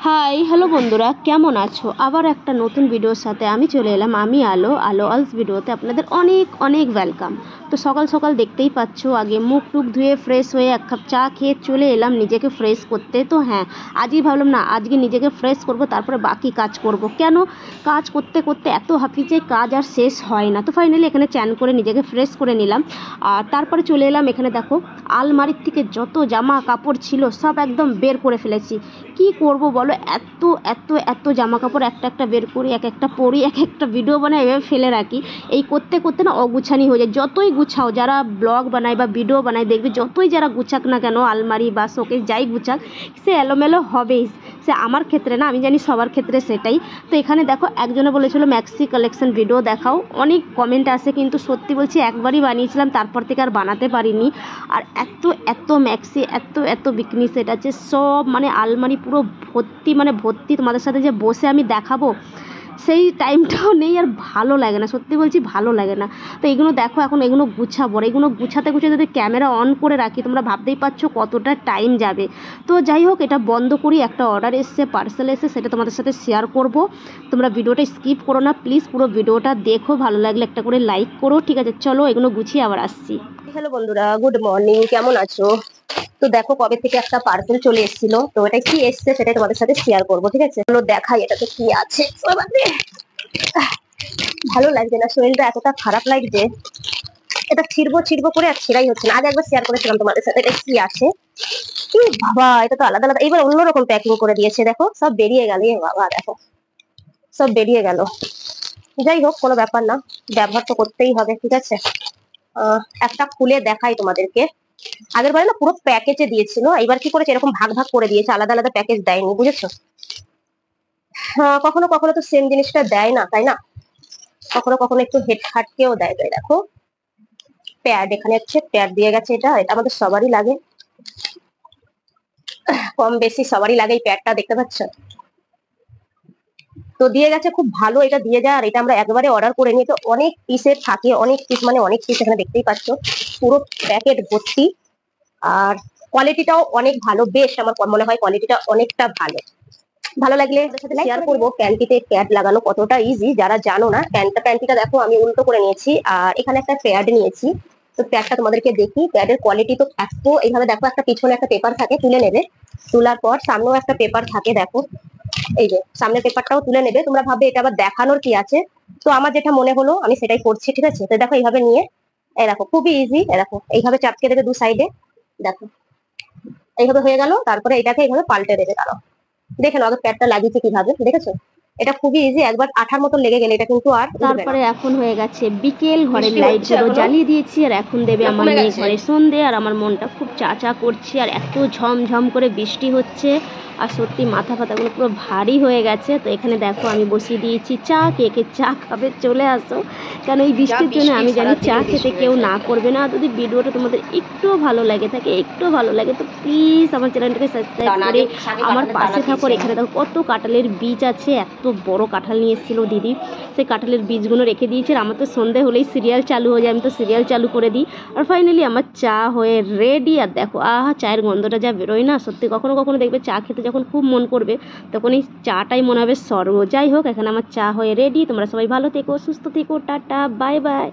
Hi hello বন্ধুরা, কেমন আছো? আবার একটা নতুন ভিডিওর সাথে আমি চলে এলাম। আমি আলো অলস ভিডিওতে আপনাদের অনেক অনেক ওয়েলকাম। তো সকাল সকাল দেখতেই পাচ্ছ, আগে মুখ টুক ধুয়ে ফ্রেশ হয়ে এক কাপ চা খেয়ে চলে এলাম নিজেকে ফ্রেশ করতে। তো হ্যাঁ, আজই ভাবলাম না, আজকে নিজেকে ফ্রেশ করব, তারপরে বাকি কাজ করব। কেন, কাজ করতে করতে এত হাঁপি যে কাজ আর শেষ হয় না। তো ফাইনালি এখানে চ্যান করে নিজেকে ফ্রেশ করে নিলাম। আর তারপরে চলে এলাম এখানে, দেখো আলমারির থেকে যত জামা কাপড় ছিল সব একদম বের করে ফেলেছি। কি করব বলো, এত এত এত জামা কাপড় একটা একটা বের করি, এক একটা পরি, এক একটা ভিডিও বানাই, এভাবে ফেলে রাখি। এই করতে করতে না অগুছানি হয়ে যায়। যতই গুছাও, যারা ব্লগ বানায় বা ভিডিও বানায় দেখবে, যতই যারা গুছাক না কেন, আলমারি বা শোকেস যাই গুছাক, সে এলোমেলো হবেই। সে আমার ক্ষেত্রে না, আমি জানি সবার ক্ষেত্রে সেটাই। তো এখানে দেখো, একজনে বলেছিল ম্যাক্সি কালেকশন ভিডিও দেখাও, অনেক কমেন্ট আসে, কিন্তু সত্যি বলছি একবারই বানিয়েছিলাম, তারপর থেকে আর বানাতে পারিনি। আর এত এত ম্যাক্সি, এত এত বিকনি সেট আছে, সব মানে আলমারি পুরো ভর্তি, মানে ভর্তি। তোমাদের সাথে যে বসে আমি দেখাবো সেই টাইমটাও নেই, আর ভালো লাগে না, সত্যি বলছি ভালো লাগে না। তো এগুলো দেখো, এখন এগুলো গুছাবো, এগুলো গুছাতে গুছাতে যদি ক্যামেরা অন করে রাখি, তোমরা ভাবতেই পারছো কতটা টাইম যাবে। তো যাই হোক, এটা বন্ধ করি। একটা অর্ডার এসছে, পার্সেল এসে, সেটা তোমাদের সাথে শেয়ার করব। তোমরা ভিডিওটা স্কিপ করো না প্লিজ, পুরো ভিডিওটা দেখো, ভালো লাগলে একটা করে লাইক করো। ঠিক আছে, চলো এগুলো গুছিয়ে আবার আসছি। হ্যালো বন্ধুরা, গুড মর্নিং, কেমন আছো? তো দেখো, কবে থেকে একটা পার্সেল চলে এসেছিল, তো এটা কি এসছে সেটাই তোমাদের সাথে শেয়ার করবো। ঠিক আছে, চলো দেখাই এটাতে কি আছে। ভালো লাগছে না, শরীরটা এতটা খারাপ লাগছে, এটা ছিড়বো ছিড়বো করে আর ছেড়াই হচ্ছে না। আগে একবার শেয়ার করেছিলাম তোমাদের সাথে, এটা কি আছে। কি বাবা, এটা তো আলাদা আলাদা, এবার অন্যরকম প্যাকিং করে দিয়েছে। দেখো সব বেরিয়ে গেল, বাবা দেখো সব বেরিয়ে গেল। যাই হোক, কোনো ব্যাপার না, ব্যবহার তো করতেই হবে। ঠিক আছে, একটা খুলে দেখাই তোমাদেরকে। আগের বারে না পুরো প্যাকেজে দিয়েছিল, এবার কি করেছে, এরকম ভাগ ভাগ করে দিয়েছে, আলাদা আলাদা প্যাকেজ দেয়নি, বুঝেছো? কখনো কখনো তো সেম জিনিসটা দেয় না, তাই না? কখনো কখনো একটু হেড হাটকেও দেয়। তো দেখো প্যাড, এখানে হচ্ছে প্যাড দিয়ে গেছে। এটা এটা আমাদের সবারই লাগে, কম বেশি সবারই লাগে এই প্যাডটা, দেখতে পাচ্ছ? তো দিয়ে গেছে, খুব ভালো এটা দিয়ে যায়। আর এটা আমরা একবারে অর্ডার করে নিয়ে, তো অনেক পিসের থাকে, অনেক পিস মানে অনেক পিস, এখানে দেখতেই পাচ্ছ পুরো প্যাকেট ভর্তি। আর কোয়ালিটিটাও অনেক ভালো, বেশ আমার মনে হয় কোয়ালিটিটা অনেকটা ভালো। ভালো লাগলে শেয়ার করবো প্যান্টিতে প্যাড লাগানো কতটা ইজি। যারা জানো না, প্যান্টিটা দেখো আমি উল্টো করে নিয়েছি, আর এখানে একটা প্যাড নিয়েছি। তো প্যাডটা তোমাদেরকে দেখি, প্যাডের কোয়ালিটি তো এত, এইভাবে দেখো একটা পিছনে একটা পেপার থাকে, তুলে নেবে, তোলার পর সামনেও একটা পেপার থাকে, দেখো এই যে সামনের পেপারটাও তুলে নেবে। তোমরা ভাবে এটা আবার দেখানোর কি আছে, তো আমার যেটা মনে হলো আমি সেটাই করছি। ঠিক আছে, তো দেখো এইভাবে নিয়ে, এই দেখো খুবই ইজি, দেখো এইভাবে চাপকে দেবে দু সাইডে, দেখো এইভাবে হয়ে গেল। তারপরে এটাকে এইভাবে পাল্টে দেবে। দাঁড়াও দেখে নাও আগে প্যাডটা লাগিয়েছে কিভাবে, দেখেছো? এটা খুবই ইজি, একবার আঠার মতো লেগে গেলে এটা কিন্তু আর উঠবে না। তারপরে এখন হয়ে গেছে বিকেল, ঘরের লাইট গুলো জ্বালিয়ে দিয়েছি, আর এখন দেবে আমার মেয়ে ঘরে সন্ধে। আর আমার মনটা খুব চা চা করছে, আর এত ঝমঝম করে বৃষ্টি হচ্ছে, আর সত্যি মাথা ফাতাগুলো পুরো ভারী হয়ে গেছে। তো এখানে দেখো আমি বসিয়ে দিয়েছি চা, কে কে চা খাবে চলে আসো, কারণ এই বৃষ্টির জন্য আমি জানি চা খেতে কেউ না করবে না। যদি ভিডিওটা তোমাদের একটু ভালো লাগে থাকে, একটু ভালো লাগে, তো প্লিজ আমার চ্যানেলটাকে সাবস্ক্রাইব করে আমার পাশে থাকো। এখানে দেখো কত কাঁঠালের বীজ আছে, এত বড় কাঁঠাল নিয়ে এসেছিল দিদি, সেই কাঁঠালের বীজগুলো রেখে দিয়েছে। আর আমার তো সন্ধে হলেই সিরিয়াল চালু হয়ে যায়, আমি তো সিরিয়াল চালু করে দিই। আর ফাইনালি আমার চা হয়ে রেডি। আর দেখো আহা, চায়ের গন্ধটা যা বেরোয় না, সত্যি কখনো কখনো দেখবে চা খেতে যখন খুব মন করবে, তখন এই চাটাই মনে হবে স্বর্গ। যাই হোক, এখানে আমার চা হয়ে রেডি। তোমরা সবাই ভালো থেকো, সুস্থ থেকো, টাটা বাই বাই।